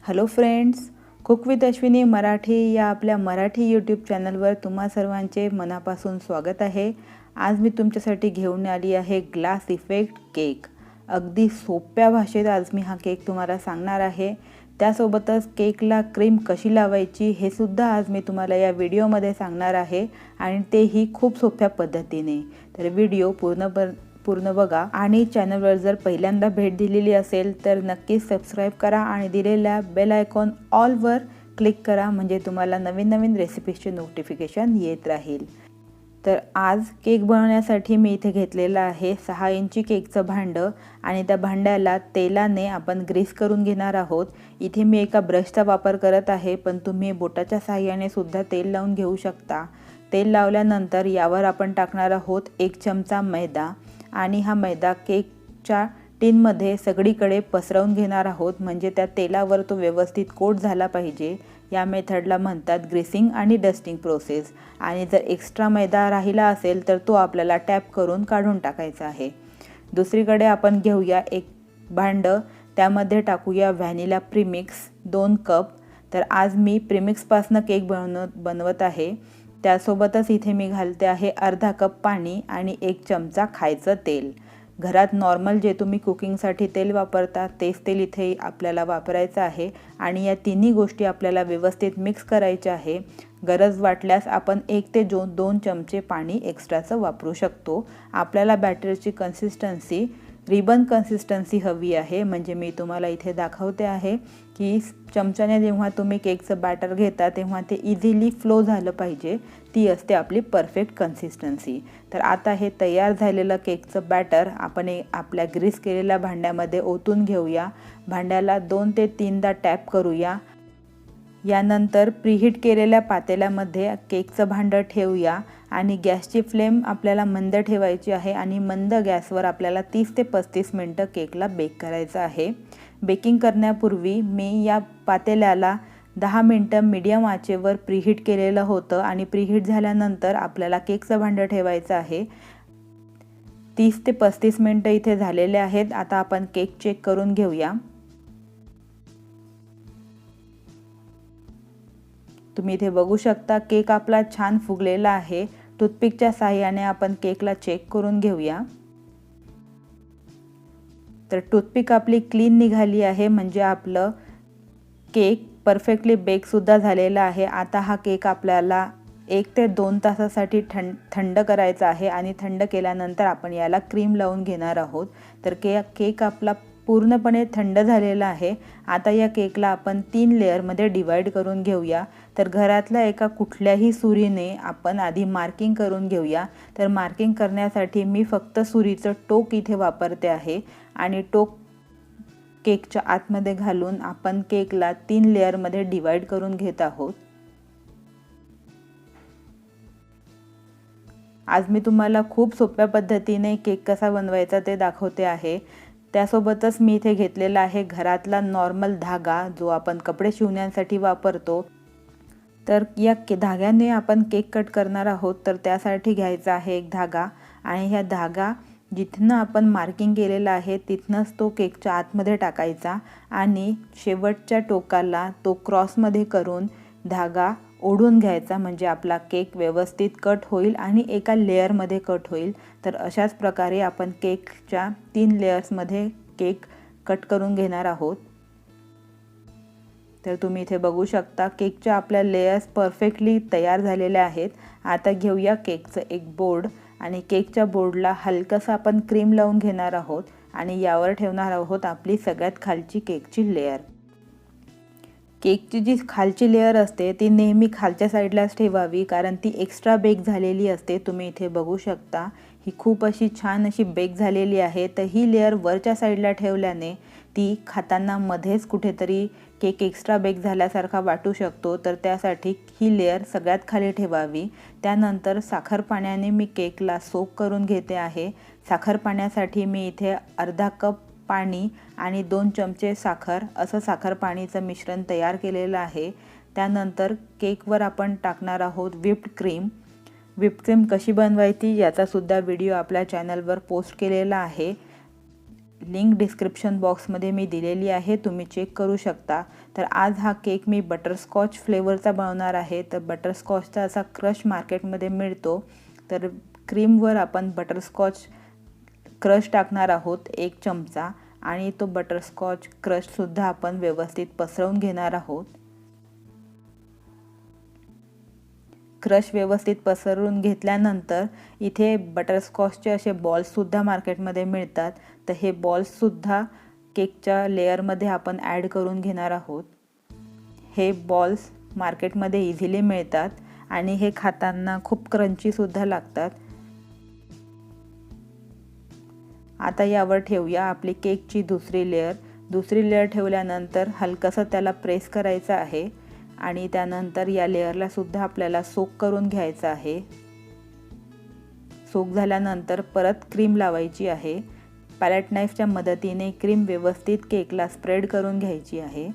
Hello friends, cook with Ashwini Marathi या आपल्या Marathi YouTube चॅनलवर तुम्हा सर्वांचे मनापासून स्वागत आहे। आज मी तुमच्यासाठी घेऊन आली आहे ग्लास इफेक्ट केक। अगदी सोप्या भाषेत आज मी हा केक तुम्हाला सांगणार आहे। त्यासोबतच केकला क्रीम कशी लावायची हे सुद्धा आज मी तुम्हाला या व्हिडिओमध्ये सांगणार आहे आणि तेही खूप सोप्या पद्धतीने। तर व्हिडिओ पूर्ण बघा आणि चॅनलवर जर पहिल्यांदा भेट दिलेली असेल तर नक्कीच सबस्क्राइब करा आणि दिलेल्या बेल आयकॉन ऑलवर क्लिक करा, म्हणजे तुम्हाला नवीन रेसिपीजचे नोटिफिकेशन येत राहील। तर आज केक बनवण्यासाठी मी इथे घेतलेलं आहे 6 इंची केकचं भांडं आणि त्या भांड्याला तेलाने आपण ग्रीस करून घेणार आहोत। इथे मी एका ब्रशचा वापर करत आहे, पण तुम्ही बोटाच्या साहाय्याने सुद्धा तेल लावून घेऊ शकता। तेल लावल्यानंतर यावर आपण टाकणार आहोत 1 चमचा मैदा आणि हा मैदा केकच्या टिनमध्ये सगळीकडे पसरवून घेणार आहोत, म्हणजे त्या तेलावर तो व्यवस्थित कोट झाला पाहिजे। या मेथडला म्हणतात ग्रीसिंग आणि डस्टिंग प्रोसेस। आणि जर एक्स्ट्रा मैदा राहिला असेल तर तो आपल्याला टॅप करून काढून टाकायचा आहे। दुसरीकडे आपण घेऊया एक भांडं, त्यामध्ये टाकूया व्हॅनिला प्रीमिक्स 2 कप। तर आज मी प्रीमिक्सपासून केक बनवत आहे। त्यासोबतच इथे मी घालते आहे अर्धा कप पाणी आणि 1 चमचा खायचं तेल। घरात नॉर्मल जे तुम्ही कुकिंगसाठी तेल वापरता तेच तेल इथे आपल्याला वापरायचं आहे आणि या तिन्ही गोष्टी आपल्याला व्यवस्थित मिक्स करायच्या आहे। गरज वाटल्यास आपण 1 ते 2 चमचे पाणी एक्स्ट्राचं वापरू शकतो। आपल्याला बॅटरची कन्सिस्टन्सी रिबन कन्सिस्टन्सी हवी आहे, म्हणजे मी तुम्हाला इथे दाखवते आहे की चमच्याने जेव्हा तुम्ही केकचं बॅटर घेता तेव्हा ते इझिली फ्लो झालं पाहिजे, ती असते आपली परफेक्ट कन्सिस्टन्सी। तर आता हे तयार झालेलं केकचं बॅटर आपण आपल्या ग्रीस केलेल्या भांड्यामध्ये ओतून घेऊया। भांड्याला 2 ते 3दा टॅप करूया। यानंतर प्रीहीट केलेल्या पातेल्यामध्ये केकचं भांडं ठेवूया आणि गॅसची फ्लेम आपल्याला मंद ठेवायची आहे आणि मंद गॅसवर आपल्याला 30 ते 35 मिनिटं केकला बेक करायचं आहे। बेकिंग करण्यापूर्वी मी या पातेल्याला 10 मिनिटं मीडियम आचेवर प्रीहीट केलेलं होतं आणि प्रीहीट झाल्यानंतर आपल्याला केकचं भांडं ठेवायचं आहे। 30 ते 35 मिनिटं इथे झालेले आहेत। आता आपण केक चेक करून घेऊया। तुम्ही इथे बघू शकता केक आपला छान फुगलेला आहे। टूथपिकच्या साहाय्याने आपण केकला चेक करून घेऊया। तर टूथपिक आपली क्लीन निघाली आहे, म्हणजे आपलं केक परफेक्टली बेक सुद्धा झालेला आहे। आता हा केक आपल्याला 1 ते 2 तासासाठी थंड करायचा आहे आणि थंड केल्यानंतर आपण याला क्रीम लावून घेणार आहोत। तर केक आपला पूर्णपणे थंड झालेला आहे। आता या केकला आपण 3 लेअरमध्ये डिवाइड करून घेऊया। तर घरातल्या एका कुठल्याही सुरीने आपण आधी मार्किंग करून घेऊया। तर मार्किंग करण्यासाठी मी फक्त सुरीचं टोक इथे वापरते आहे आणि टोक केकच्या आतमध्ये घालून आपण केकला 3 लेअरमध्ये डिवाइड करून घेत आहोत। आज मी तुम्हाला खूप सोप्या पद्धतीने केक कसा बनवायचा ते दाखवते आहे। त्यासोबतच मी इथे घेतलेला आहे घरातला नॉर्मल धागा, जो आपण कपडे शिवण्यासाठी वापरतो। तर या धाग्याने आपण केक कट करणार आहोत, तर त्यासाठी घ्यायचा आहे एक धागा आणि ह्या धागा जिथनं आपण मार्किंग केलेलं आहे तिथनंच तो केकच्या आतमध्ये टाकायचा आणि शेवटच्या टोकाला तो क्रॉसमध्ये करून धागा ओढून घ्यायचा, म्हणजे आपला केक व्यवस्थित कट होईल आणि एका लेअरमध्ये कट होईल। तर अशाच प्रकारे आपण केकच्या 3 लेयर्समध्ये केक कट करून घेणार आहोत। तर तुम्ही इथे बघू शकता केकच्या आपल्या लेयर्स परफेक्टली तयार झालेल्या आहेत। आता घेऊया केकचं एक बोर्ड आणि केकच्या बोर्डला हलकंसं आपण क्रीम लावून घेणार आहोत आणि यावर ठेवणार आहोत आपली सगळ्यात खालची केकची लेयर। केकची जी खालची लेयर असते ती नेहमी खालच्या साईडलाच ठेवावी, कारण ती एक्स्ट्रा बेक झालेली असते। तुम्ही इथे बघू शकता ही खूप अशी छान अशी बेक झालेली आहे। तर ही लेयर वरच्या साईडला ठेवल्याने ती खाताना मध्येच कुठेतरी केक एक्स्ट्रा बेक झाल्यासारखा वाटू शकतो, तर त्यासाठी ही लेयर सगळ्यात खाली ठेवावी। त्यानंतर साखर पाण्याने मी केकला सोक करून घेते आहे। साखर पाण्यासाठी मी इथे अर्धा कप पाणी आणि 2 चमचे साखर असं साखर पाणीचं मिश्रण तयार केलेलं आहे। त्यानंतर केकवर आपण टाकणार आहोत व्हिप्ड क्रीम। व्हिप्ड क्रीम कशी बनवायची याचा सुद्धा व्हिडिओ आपल्या चॅनलवर पोस्ट केलेला आहे। लिंक डिस्क्रिप्शन बॉक्समध्ये मी दिलेली आहे, तुम्ही चेक करू शकता. तर आज हा केक मी बटरस्कॉच फ्लेवरचा बनवणार आहे. तर बटरस्कॉचचा असा क्रश मार्केटमध्ये मिळतो. तर क्रीमवर आपण बटरस्कॉच क्रश टाकणार आहोत 1 चमचा आणि तो बटरस्कॉच क्रशसुद्धा आपण व्यवस्थित पसरवून घेणार आहोत. क्रश व्यवस्थित पसरवून घेतल्यानंतर इथे बटरस्कॉचचे असे बॉल्ससुद्धा मार्केटमध्ये मिळतात. तर हे बॉल्ससुद्धा केकच्या लेअरमध्ये आपण ॲड करून घेणार आहोत. हे बॉल्स मार्केटमध्ये इझिली मिळतात आणि हे खाताना खूप क्रंचीसुद्धा लागतात. आता यावर ठेवूया आपली केकची दुसरी लेअर ठेवल्यानंतर हलकंसं त्याला प्रेस करायचं आहे आणि त्यानंतर या लेअरला सुद्धा आपल्याला सोक करून घ्यायचं आहे. सोक झाल्यानंतर परत क्रीम लावायची आहे. पॅलेट नाईफच्या मदतीने क्रीम व्यवस्थित केकला स्प्रेड करून घ्यायची आहे.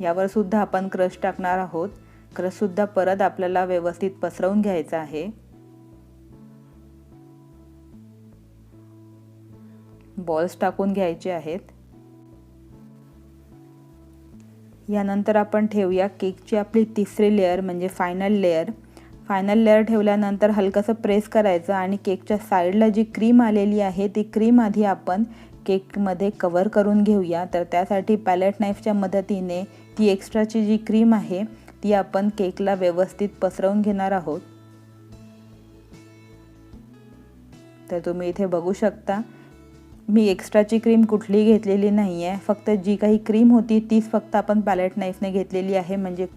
यावर सुद्धा आपण क्रश टाकणार आहोत. क्रश सुद्धा परत आपल्याला व्यवस्थित पसरवून घ्यायचा आहे. बॉल्स टाकून घ्यायचे आहेत. यानंतर आपण ठेवूया केकची आपली तिसरी लेअर म्हणजे फायनल लेअर ठेवल्यानंतर हलकंसं प्रेस करायचं आणि केकच्या साईडला जी क्रीम आलेली आहे ती क्रीम आधी आपण केकमध्ये कव्हर करून घेऊया. तर त्यासाठी पॅलेट नाईफच्या मदतीने ती एक्स्ट्राची जी क्रीम आहे ती आपण केकला व्यवस्थित पसरवून घेणार आहोत. तर तुम्ही इथे बघू शकता मी एक्स्ट्राची क्रीम कुठलीही घेतलेली नाही आहे. फक्त जी काही क्रीम होती तीच फक्त आपण पॅलेट नाईफने घेतलेली आहे. म्हणजे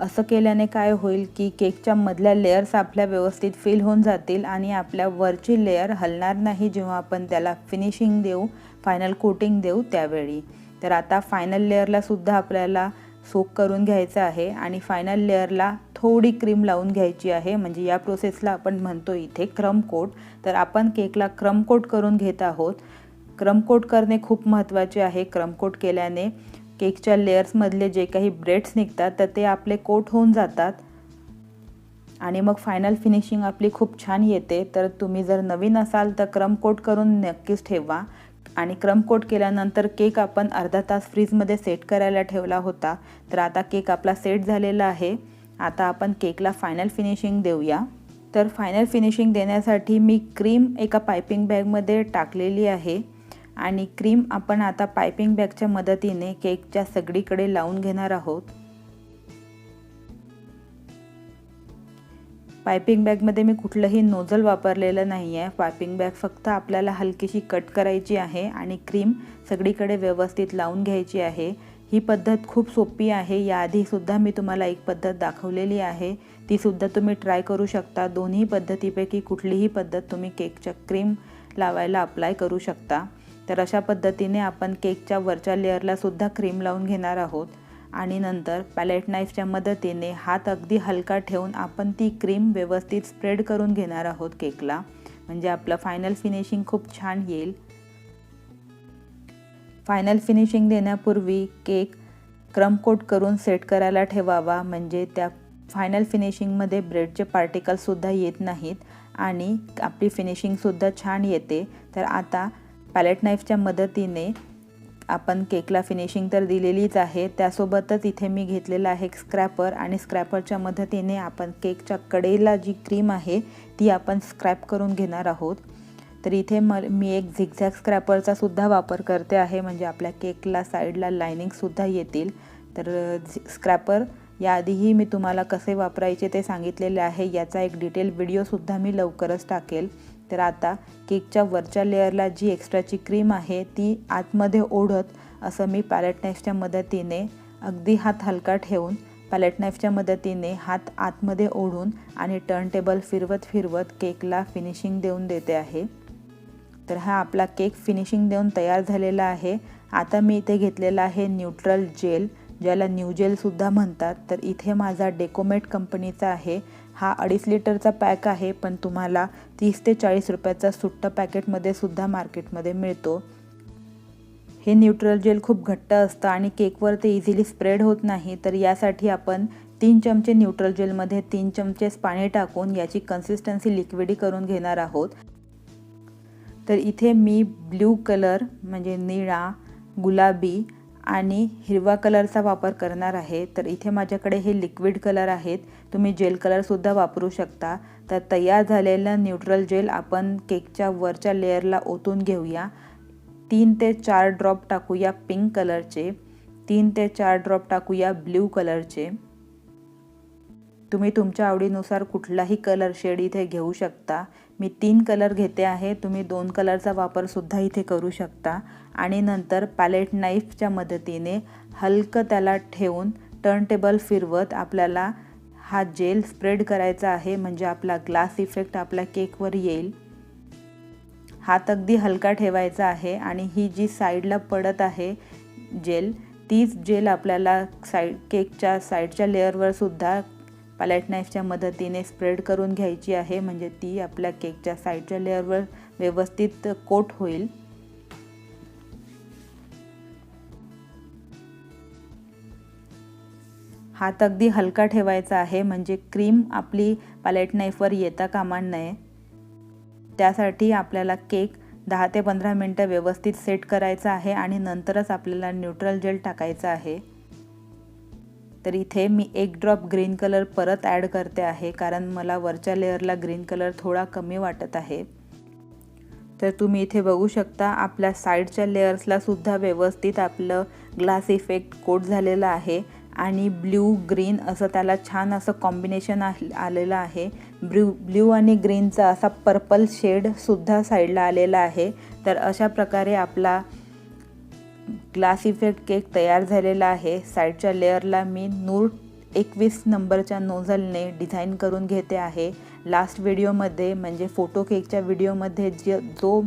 असं केल्याने काय होईल की केकच्या मधल्या लेयर्स आपल्या व्यवस्थित फिल होऊन जातील आणि आपल्या वरची लेयर हलणार नाही जेव्हा आपण त्याला फिनिशिंग देऊ, फायनल कोटिंग देऊ त्यावेळी. तर आता फायनल लेअरला सुद्धा आपल्याला सोक करून घ्यायचं आहे आणि फायनल लेअरला थोडी क्रीम लावून घ्यायची आहे. म्हणजे या प्रोसेसला आपण म्हणतो इथे क्रम कोट. तर आपण केकला क्रम कोट करून घेत आहोत. क्रम कोट करणे खूप महत्त्वाचे आहे. क्रम कोट केल्याने केकच्या लेयर्समधले जे काही ब्रेड्स निघतात तर ते आपले कोट होऊन जातात आणि मग फायनल फिनिशिंग आपली खूप छान येते. तर तुम्ही जर नवीन असाल तर क्रम कोट करून नक्कीच ठेवा. आणि क्रम कोट केल्यानंतर केक आपण अर्धा तास फ्रीजमध्ये सेट करायला ठेवला होता. तर आता केक आपला सेट झालेला आहे. आता आपण केकला फायनल फिनिशिंग देऊया. तर फायनल फिनिशिंग देण्यासाठी मी क्रीम एका पायपिंग बॅगमध्ये टाकलेली आहे आणि क्रीम आपण आता पायपिंग बॅगच्या मदतीने केकच्या सगळीकडे लावून घेणार आहोत. पायपिंग बॅगमध्ये मी कुठलंही नोझल वापरलेलं नाही आहे. पायपिंग बॅग फक्त आपल्याला हलकीशी कट करायची आहे आणि क्रीम सगळीकडे व्यवस्थित लावून घ्यायची आहे. ही पद्धत खूप सोपी आहे. याआधीसुद्धा मी तुम्हाला एक पद्धत दाखवलेली आहे, तीसुद्धा तुम्ही ट्राय करू शकता. दोन्ही पद्धतीपैकी कुठलीही पद्धत तुम्ही केकच्या क्रीम लावायला अप्लाय करू शकता. तर अशा पद्धतीने आपण केकच्या वरच्या लेअरला सुद्धा क्रीम लावून घेणार आहोत आणि नंतर पॅलेट नाईफच्या मदतीने हात अगदी हलका ठेवून आपण ती क्रीम व्यवस्थित स्प्रेड करून घेणार आहोत केकला. म्हणजे आपलं फायनल फिनिशिंग खूप छान येईल. फायनल फिनिशिंग देण्यापूर्वी केक क्रम कोट करून सेट करायला ठेवावा. म्हणजे त्या फायनल फिनिशिंगमध्ये ब्रेडचे पार्टिकल्ससुद्धा येत नाहीत आणि आपली फिनिशिंगसुद्धा छान येते. तर आता पॅलेट नाईफच्या मदतीने आपण केकला फिनिशिंग तर दिलेलीच आहे, त्यासोबतच इथे मी घेतलेला आहे स्क्रॅपर आणि स्क्रॅपरच्या मदतीने आपण केकच्या कडेला जी क्रीम आहे ती आपण स्क्रॅप करून घेणार आहोत. तर इथे मी एक झिगझॅग स्क्रॅपरचा सुद्धा वापर करते आहे, म्हणजे आपल्या केकला साईडला लायनिंगसुद्धा येतील. तर स्क्रॅपर याआधीही मी तुम्हाला कसे वापरायचे ते सांगितलेले आहे. याचा एक डिटेल व्हिडिओसुद्धा मी लवकरच टाकेल. तर आता केकच्या वरच्या लेअरला जी एक्स्ट्राची क्रीम आहे ती आतमध्ये ओढत असं मी पॅलेट नाईफच्या मदतीने अगदी हात हलका ठेवून पॅलेट नाईफच्या मदतीने हात आतमध्ये ओढून आणि टर्नटेबल फिरवत केकला फिनिशिंग देऊन देते आहे. तर हा आपला केक फिनिशिंग देऊन तयार झालेला आहे. आता मी इथे घेतलेला आहे न्यूट्रल जेल, ज्याला न्यू जेलसुद्धा म्हणतात. तर इथे माझा डेकोमेट कंपनीचा आहे. हा 2.5 लिटरचा पॅक आहे, पण तुम्हाला 30 ते 40 रुपयाचा सुट्टा पॅकेटमध्ये सुद्धा मार्केटमध्ये मिळतो. हे न्यूट्रल जेल खूप घट्ट असतं आणि केकवर ते इझिली स्प्रेड होत नाही. तर यासाठी आपण 3 चमचे न्यूट्रल जेलमध्ये 3 चमचेच पाणी टाकून याची कन्सिस्टन्सी लिक्विडी करून घेणार आहोत। तर इथे मी ब्ल्यू कलर म्हणजे निळा, गुलाबी आणि हिरवा कलरचा वापर करणार आहे। तर इथे माझ्याकडे हे लिक्विड कलर आहेत, तुम्ही जेल कलरसुद्धा वापरू शकता। तर तयार झालेलं न्यूट्रल जेल आपण केकच्या वरच्या लेअरला ओतून घेऊया। 3 ते 4 ड्रॉप टाकूया पिंक कलरचे, 3 ते 4 ड्रॉप टाकूया ब्ल्यू कलरचे। तुम्ही तुमच्या आवडीनुसार कुठलाही कलर शेड इथे घेऊ शकता। मी 3 कलर घेते आहे, तुम्ही 2 कलरचा वापर सुद्धा इथे करू शकता। आणि नंतर पॅलेट नाईफच्या मदतीने हलकं त्याला ठेवून टर्न टेबल फिरवत आपल्याला हा जेल स्प्रेड करायचा आहे, म्हणजे आपला ग्लास इफेक्ट आपल्या केकवर येईल। हात अगदी हलका ठेवायचा आहे आणि ही जी साईडला पडत आहे जेल, तीच जेल आपल्याला केकच्या साईडच्या लेअरवर सुद्धा पॅलेट नाईफच्या मदतीने स्प्रेड करून घ्यायची आहे, म्हणजे ती आपल्या केकच्या साईडच्या लेअरवर व्यवस्थित कोट होईल। हात अगदी हलका ठेवायचा आहे, म्हणजे क्रीम आपली पॅलेट नाईफवर येता कामा नये। त्यासाठी आपल्याला केक 10 ते 15 मिनिटं व्यवस्थित सेट करायचा आहे आणि नंतरच आपल्याला न्यूट्रल जेल टाकायचं आहे। तर इथे मी 1 ड्रॉप ग्रीन कलर परत ॲड करते आहे, कारण मला वरच्या लेअरला ग्रीन कलर थोडा कमी वाटत आहे। तर तुम्ही इथे बघू शकता आपल्या साईडच्या लेअर्सला सुद्धा व्यवस्थित आपलं ग्लास इफेक्ट कोट झालेलं आहे आणि ब्ल्यू ग्रीन असं त्याला छान असं कॉम्बिनेशन आलेलं आहे। ब्ल्यू आणि ग्रीनचा असा पर्पल शेड सुद्धा साईडला आलेला आहे। तर अशा प्रकारे आपला ग्लास इफेक्ट केक तयार झालेला आहे। साईडच्या लेअरला मी नूर 21 नंबरच्या नोझलने डिझाईन करून घेते आहे। लास्ट व्हिडिओमध्ये म्हणजे फोटो केकच्या व्हिडिओमध्ये जो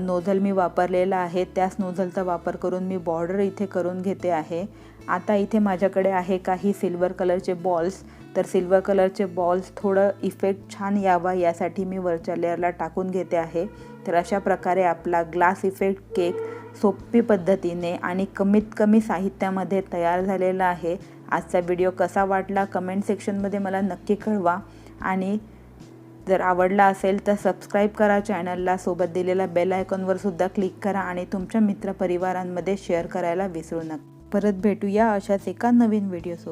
नोझल मी वापरलेला आहे त्याच नोझलचा वापर करून मी बॉर्डर इथे करून घेते आहे। आता इथे माझ्याकडे आहे काही सिल्वर कलरचे बॉल्स, तर सिल्वर कलरचे बॉल्स थोडं इफेक्ट छान यावा यासाठी मी वरच्या लेअरला टाकून घेते आहे। तर अशा प्रकारे आपला ग्लास इफेक्ट केक सोपी पद्धतीने आणि कमीत कमी साहित्यामध्ये तयार झालेला आहे। आजचा व्हिडिओ कसा वाटला कमेंट सेक्शनमध्ये मला नक्की कळवा आणि जर आवडला असेल तर सबस्क्राईब करा चॅनलला, सोबत दिलेल्या बेल आयकॉनवर सुद्धा क्लिक करा आणि तुमच्या मित्रपरिवारांमध्ये शेअर करायला विसरू नका। परत भेटूया अशाच एका नवीन व्हिडिओसोबत।